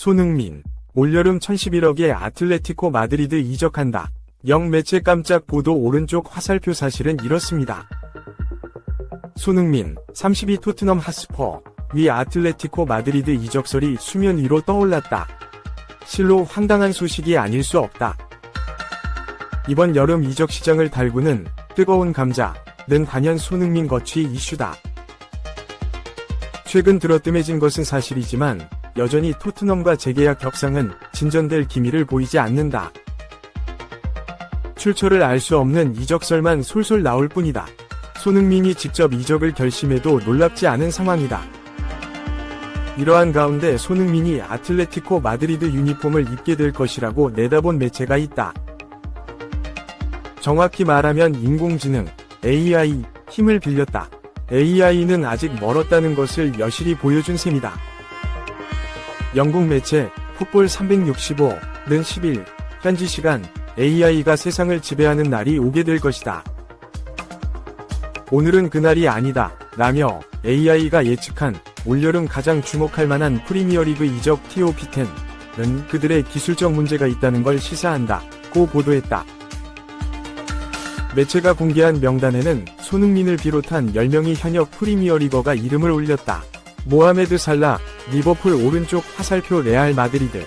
손흥민, 올여름 1011억에 아틀레티코 마드리드 이적한다. 영매체 깜짝 보도. 오른쪽 화살표. 사실은 이렇습니다. 손흥민, 32 토트넘 핫스퍼, 위 아틀레티코 마드리드 이적설이 수면 위로 떠올랐다. 실로 황당한 소식이 아닐 수 없다. 이번 여름 이적 시장을 달구는 뜨거운 감자는 단연 손흥민 거취 이슈다. 최근 들어 뜸해진 것은 사실이지만 여전히 토트넘과 재계약 협상은 진전될 기미를 보이지 않는다. 출처를 알 수 없는 이적설만 솔솔 나올 뿐이다. 손흥민이 직접 이적을 결심해도 놀랍지 않은 상황이다. 이러한 가운데 손흥민이 아틀레티코 마드리드 유니폼을 입게 될 것이라고 내다본 매체가 있다. 정확히 말하면 인공지능, AI, 힘을 빌렸다. AI는 아직 멀었다는 것을 여실히 보여준 셈이다. 영국 매체 풋볼 365는 10일 현지 시간 AI가 세상을 지배하는 날이 오게 될 것이다. 오늘은 그날이 아니다 라며 AI가 예측한 올여름 가장 주목할 만한 프리미어리그 이적 티오 피텐은 그들의 기술적 문제가 있다는 걸 시사한다 고 보도했다. 매체가 공개한 명단에는 손흥민을 비롯한 10명의 현역 프리미어리거가 이름을 올렸다. 모하메드 살라, 리버풀 오른쪽 화살표 레알 마드리드.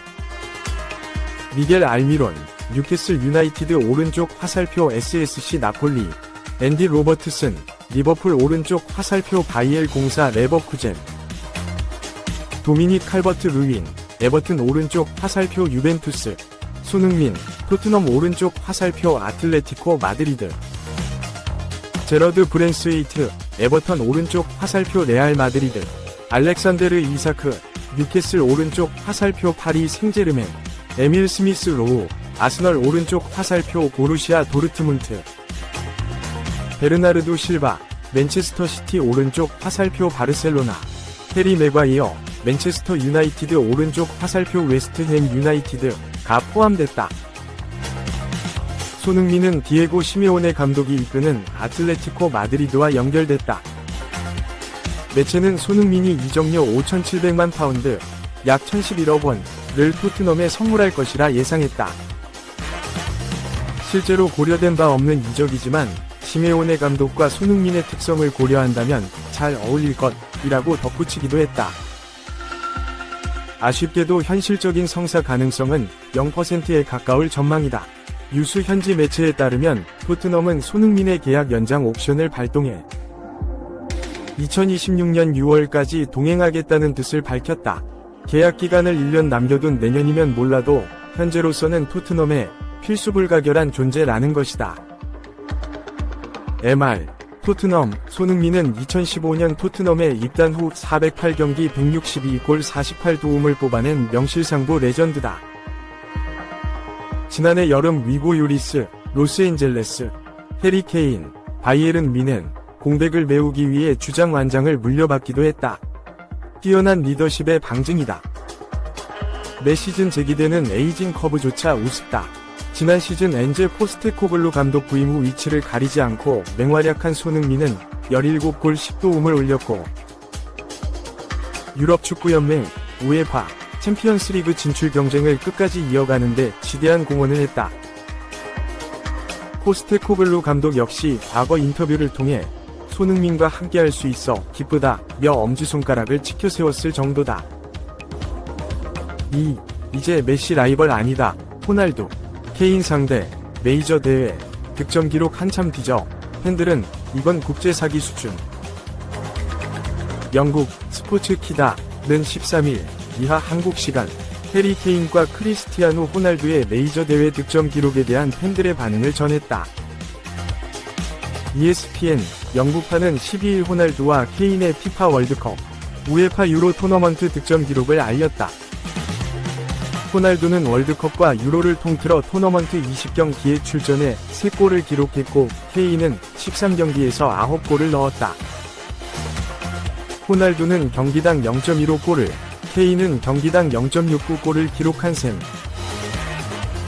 미겔 알미론, 뉴캐슬 유나이티드 오른쪽 화살표 SSC 나폴리. 앤디 로버트슨, 리버풀 오른쪽 화살표 바이엘 공사 레버쿠젠. 도미닉 칼버트 루인, 에버튼 오른쪽 화살표 유벤투스. 손흥민, 토트넘 오른쪽 화살표 아틀레티코 마드리드. 제러드 브랜스웨이트, 에버턴 오른쪽 화살표 레알 마드리드. 알렉산데르 이사크, 뉴캐슬 오른쪽 화살표 파리 생제르맹. 에밀 스미스 로우, 아스널 오른쪽 화살표 보루시아 도르트문트. 베르나르도 실바, 맨체스터 시티 오른쪽 화살표 바르셀로나. 해리 맥과이어, 맨체스터 유나이티드 오른쪽 화살표 웨스트햄 유나이티드가 포함됐다. 손흥민은 디에고 시메오네 감독이 이끄는 아틀레티코 마드리드와 연결됐다. 매체는 손흥민이 이적료 5,700만 파운드, 약 1,011억 원을 토트넘에 선물할 것이라 예상했다. 실제로 고려된 바 없는 이적이지만 시메오네 감독과 손흥민의 특성을 고려한다면 잘 어울릴 것이라고 덧붙이기도 했다. 아쉽게도 현실적인 성사 가능성은 0%에 가까울 전망이다. 유수 현지 매체에 따르면 토트넘은 손흥민의 계약 연장 옵션을 발동해 2026년 6월까지 동행하겠다는 뜻을 밝혔다. 계약 기간을 1년 남겨둔 내년이면 몰라도 현재로서는 토트넘의 필수 불가결한 존재라는 것이다. MR 토트넘 손흥민은 2015년 토트넘에 입단 후 408경기 162골 48도움을 뽑아낸 명실상부 레전드다. 지난해 여름 위고 요리스, 로스앤젤레스, 해리 케인, 바이에른 뮌헨 공백을 메우기 위해 주장 완장을 물려받기도 했다. 뛰어난 리더십의 방증이다. 매 시즌 제기되는 에이징 커브조차 우습다. 지난 시즌 엔제 포스테코글루 감독 부임 후 위치를 가리지 않고 맹활약한 손흥민은 17골 10도움을 올렸고 유럽축구연맹, 우에파, 챔피언스리그 진출 경쟁을 끝까지 이어가는데 지대한 공헌을 했다. 포스테코글루 감독 역시 과거 인터뷰를 통해 손흥민과 함께할 수 있어 기쁘다며 엄지손가락을 치켜 세웠을 정도다. 이제 메시 라이벌 아니다. 호날두, 케인 상대, 메이저 대회, 득점 기록 한참 뒤져. 팬들은 이건 국제 사기 수준. 영국 스포츠키다는 13일 이하 한국 시간 해리 케인과 크리스티아노 호날두의 메이저 대회 득점 기록에 대한 팬들의 반응을 전했다. ESPN 영국파는 12일 호날두와 케인의 피파 월드컵, 우에파 유로 토너먼트 득점 기록을 알렸다. 호날두는 월드컵과 유로를 통틀어 토너먼트 20경기에 출전해 3골을 기록했고 케인은 13경기에서 9골을 넣었다. 호날두는 경기당 0.15골을, 케인은 경기당 0.69골을 기록한 셈.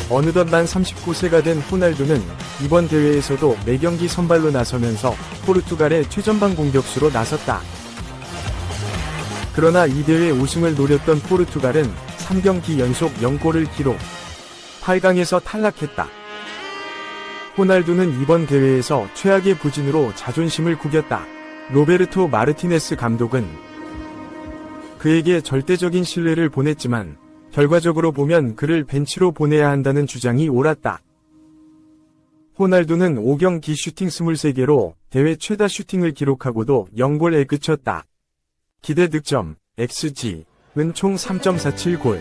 어느덧 만 39세가 된 호날두는 이번 대회에서도 매경기 선발로 나서면서 포르투갈의 최전방 공격수로 나섰다. 그러나 이 대회 우승을 노렸던 포르투갈은 3경기 연속 0골을 기록. 8강에서 탈락했다. 호날두는 이번 대회에서 최악의 부진으로 자존심을 구겼다. 로베르토 마르티네스 감독은 그에게 절대적인 신뢰를 보냈지만 결과적으로 보면 그를 벤치로 보내야 한다는 주장이 옳았다. 호날두는 5경기 슈팅 23개로 대회 최다 슈팅을 기록하고도 0골에 그쳤다. 기대 득점, XG는 총 3.47골.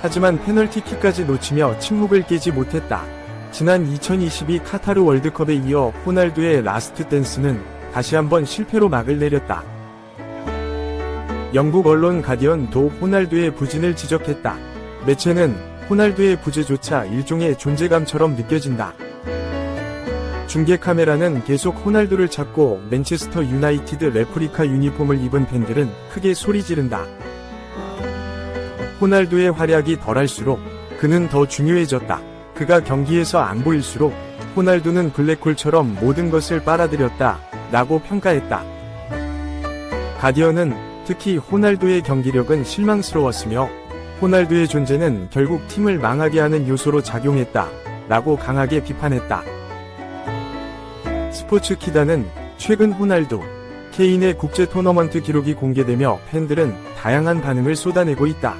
하지만 페널티킥까지 놓치며 침묵을 깨지 못했다. 지난 2022 카타르 월드컵에 이어 호날두의 라스트 댄스는 다시 한번 실패로 막을 내렸다. 영국 언론 가디언도 호날두의 부진을 지적했다. 매체는 호날두의 부재조차 일종의 존재감처럼 느껴진다. 중계 카메라는 계속 호날두를 찾고 맨체스터 유나이티드 레프리카 유니폼을 입은 팬들은 크게 소리 지른다. 호날두의 활약이 덜할수록 그는 더 중요해졌다. 그가 경기에서 안 보일수록 호날두는 블랙홀처럼 모든 것을 빨아들였다 라고 평가했다. 가디언은 특히 호날두의 경기력은 실망스러웠으며 호날두의 존재는 결국 팀을 망하게 하는 요소로 작용했다 라고 강하게 비판했다. 스포츠 키다는 최근 호날두, 케인의 국제 토너먼트 기록이 공개되며 팬들은 다양한 반응을 쏟아내고 있다.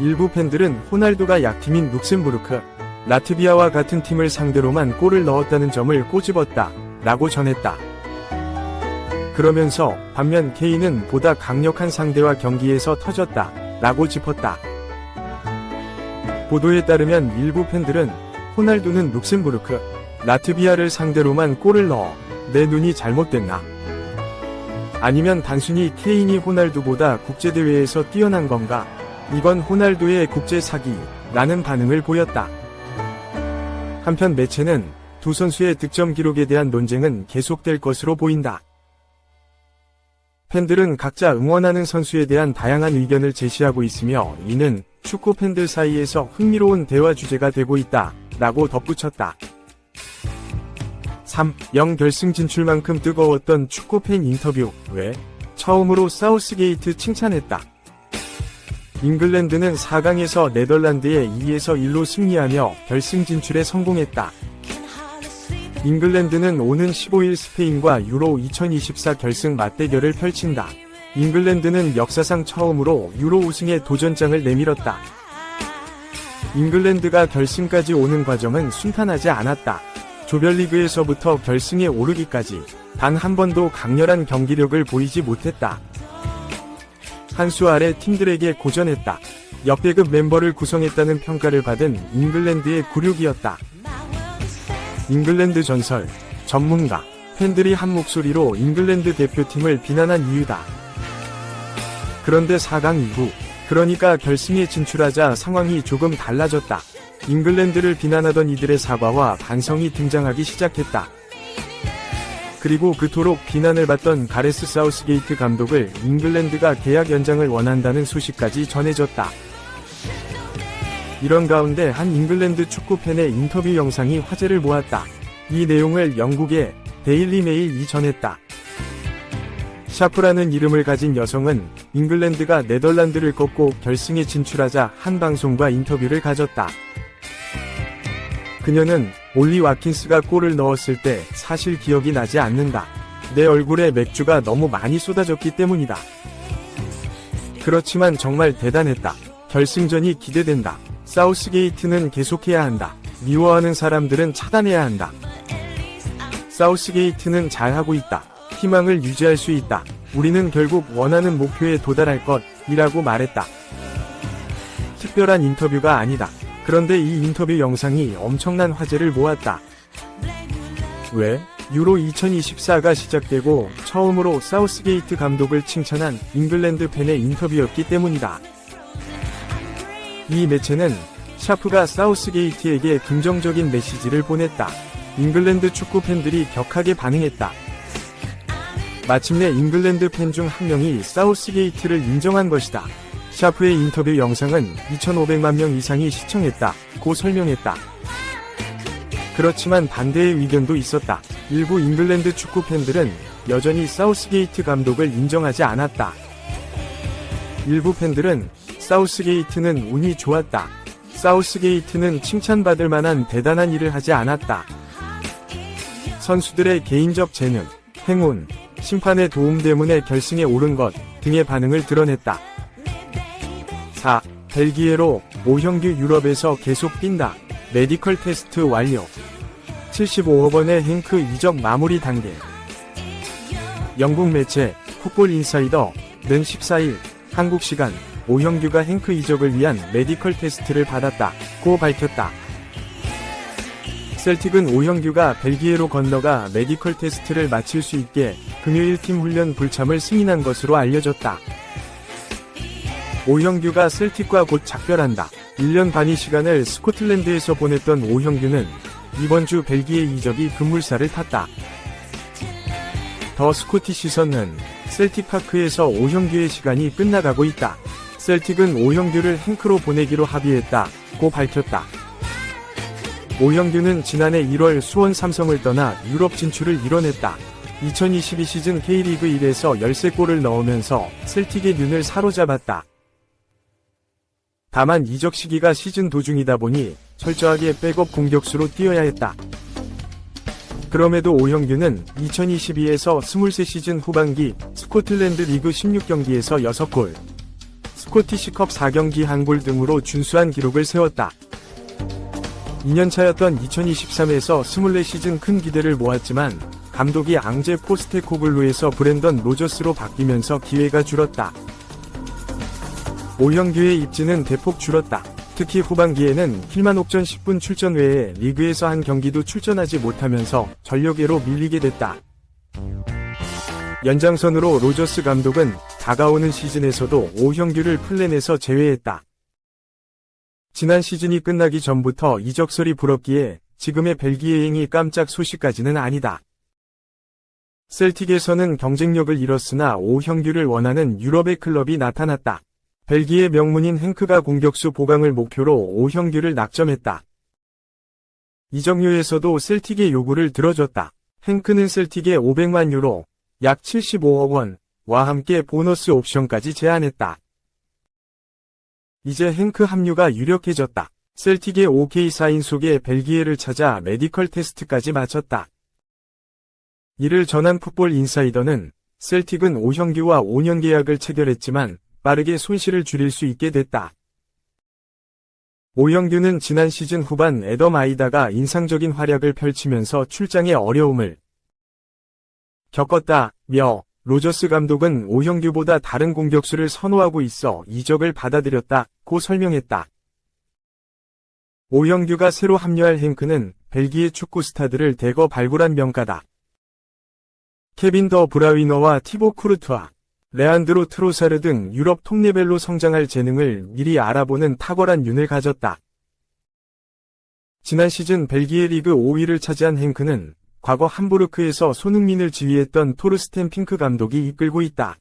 일부 팬들은 호날두가 약팀인 룩셈부르크, 라트비아와 같은 팀을 상대로만 골을 넣었다는 점을 꼬집었다 라고 전했다. 그러면서 반면 케인은 보다 강력한 상대와 경기에서 터졌다 라고 짚었다. 보도에 따르면 일부 팬들은 호날두는 룩셈부르크, 라트비아를 상대로만 골을 넣어 내 눈이 잘못됐나? 아니면 단순히 케인이 호날두보다 국제대회에서 뛰어난 건가? 이건 호날두의 국제 사기라는 반응을 보였다. 한편 매체는 두 선수의 득점 기록에 대한 논쟁은 계속될 것으로 보인다. 팬들은 각자 응원하는 선수에 대한 다양한 의견을 제시하고 있으며 이는 축구 팬들 사이에서 흥미로운 대화 주제가 되고 있다 라고 덧붙였다. 3-0 결승 진출만큼 뜨거웠던 축구 팬 인터뷰 왜? 처음으로 사우스게이트 칭찬했다. 잉글랜드는 4강에서 네덜란드에 2-1로 승리하며 결승 진출에 성공했다. 잉글랜드는 오는 15일 스페인과 유로 2024 결승 맞대결을 펼친다. 잉글랜드는 역사상 처음으로 유로 우승의 도전장을 내밀었다. 잉글랜드가 결승까지 오는 과정은 순탄하지 않았다. 조별리그에서부터 결승에 오르기까지 단 한 번도 강렬한 경기력을 보이지 못했다. 한 수 아래 팀들에게 고전했다. 역대급 멤버를 구성했다는 평가를 받은 잉글랜드의 굴욕이었다. 잉글랜드 전설, 전문가, 팬들이 한 목소리로 잉글랜드 대표팀을 비난한 이유다. 그런데 4강 이후, 그러니까 결승에 진출하자 상황이 조금 달라졌다. 잉글랜드를 비난하던 이들의 사과와 반성이 등장하기 시작했다. 그리고 그토록 비난을 받던 가레스 사우스게이트 감독을 잉글랜드가 계약 연장을 원한다는 소식까지 전해졌다. 이런 가운데 한 잉글랜드 축구팬의 인터뷰 영상이 화제를 모았다. 이 내용을 영국의 데일리 메일이 전했다. 샤프라는 이름을 가진 여성은 잉글랜드가 네덜란드를 꺾고 결승에 진출하자 한 방송과 인터뷰를 가졌다. 그녀는 올리 와킨스가 골을 넣었을 때 사실 기억이 나지 않는다. 내 얼굴에 맥주가 너무 많이 쏟아졌기 때문이다. 그렇지만 정말 대단했다. 결승전이 기대된다. 사우스게이트는 계속해야 한다. 미워하는 사람들은 차단해야 한다. 사우스게이트는 잘하고 있다. 희망을 유지할 수 있다. 우리는 결국 원하는 목표에 도달할 것이라고 말했다. 특별한 인터뷰가 아니다. 그런데 이 인터뷰 영상이 엄청난 화제를 모았다. 왜? 유로 2024가 시작되고 처음으로 사우스게이트 감독을 칭찬한 잉글랜드 팬의 인터뷰였기 때문이다. 이 매체는 샤프가 사우스게이트에게 긍정적인 메시지를 보냈다. 잉글랜드 축구 팬들이 격하게 반응했다. 마침내 잉글랜드 팬 중 한 명이 사우스게이트를 인정한 것이다. 샤프의 인터뷰 영상은 2,500만 명 이상이 시청했다고 설명했다. 그렇지만 반대의 의견도 있었다. 일부 잉글랜드 축구 팬들은 여전히 사우스게이트 감독을 인정하지 않았다. 일부 팬들은 사우스게이트는 운이 좋았다. 사우스게이트는 칭찬받을 만한 대단한 일을 하지 않았다. 선수들의 개인적 재능, 행운, 심판의 도움 때문에 결승에 오른 것 등의 반응을 드러냈다. 4. 벨기에로 오형규 유럽에서 계속 뛴다. 메디컬 테스트 완료. 75억 원의 행크 이적 마무리 단계. 영국 매체 풋볼 인사이더는 14일 한국 시간 오형규가 행크 이적을 위한 메디컬 테스트를 받았다고 밝혔다. 셀틱은 오형규가 벨기에로 건너가 메디컬 테스트를 마칠 수 있게 금요일 팀 훈련 불참을 승인한 것으로 알려졌다. 오형규가 셀틱과 곧 작별한다. 1년 반의 시간을 스코틀랜드에서 보냈던 오형규는 이번 주 벨기에 이적이 급물살을 탔다. 더 스코티시선은 셀틱파크에서 오형규의 시간이 끝나가고 있다. 셀틱은 오형규를 행크로 보내기로 합의했다고 밝혔다. 오형규는 지난해 1월 수원 삼성을 떠나 유럽 진출을 이뤄냈다. 2022 시즌 K리그 1에서 13골을 넣으면서 셀틱의 눈을 사로잡았다. 다만 이적 시기가 시즌 도중이다 보니 철저하게 백업 공격수로 뛰어야 했다. 그럼에도 오형규는 2022에서 23시즌 후반기 스코틀랜드 리그 16경기에서 6골, 스코티시컵 4경기 1골 등으로 준수한 기록을 세웠다. 2년차였던 2023에서 24시즌 큰 기대를 모았지만 감독이 앙제 포스테코글루에서 브랜던 로저스로 바뀌면서 기회가 줄었다. 오형규의 입지는 대폭 줄었다. 특히 후반기에는 킬만옥전 10분 출전 외에 리그에서 한 경기도 출전하지 못하면서 전력외로 밀리게 됐다. 연장선으로 로저스 감독은 다가오는 시즌에서도 오형규를 플랜에서 제외했다. 지난 시즌이 끝나기 전부터 이적설이 불었기에 지금의 벨기에행이 깜짝 소식까지는 아니다. 셀틱에서는 경쟁력을 잃었으나 오형규를 원하는 유럽의 클럽이 나타났다. 벨기에 명문인 행크가 공격수 보강을 목표로 오형규를 낙점했다. 이적료에서도 셀틱의 요구를 들어줬다. 행크는 셀틱에 500만 유로, 약 75억 원과 함께 보너스 옵션까지 제안했다. 이제 행크 합류가 유력해졌다. 셀틱의 OK 사인 속에 벨기에를 찾아 메디컬 테스트까지 마쳤다. 이를 전한 풋볼 인사이더는 셀틱은 오형규와 5년 계약을 체결했지만 빠르게 손실을 줄일 수 있게 됐다. 오형규는 지난 시즌 후반 애덤 아이다가 인상적인 활약을 펼치면서 출장에 어려움을 겪었다며 로저스 감독은 오형규보다 다른 공격수를 선호하고 있어 이적을 받아들였다고 설명했다. 오형규가 새로 합류할 행크는 벨기에 축구 스타들을 대거 발굴한 명가다. 케빈 더 브라위너와 티보 쿠르투아, 레안드로 트로사르 등 유럽 톱레벨로 성장할 재능을 미리 알아보는 탁월한 눈을 가졌다. 지난 시즌 벨기에 리그 5위를 차지한 행크는 과거 함부르크에서 손흥민을 지휘했던 토르스텐 핑크 감독이 이끌고 있다.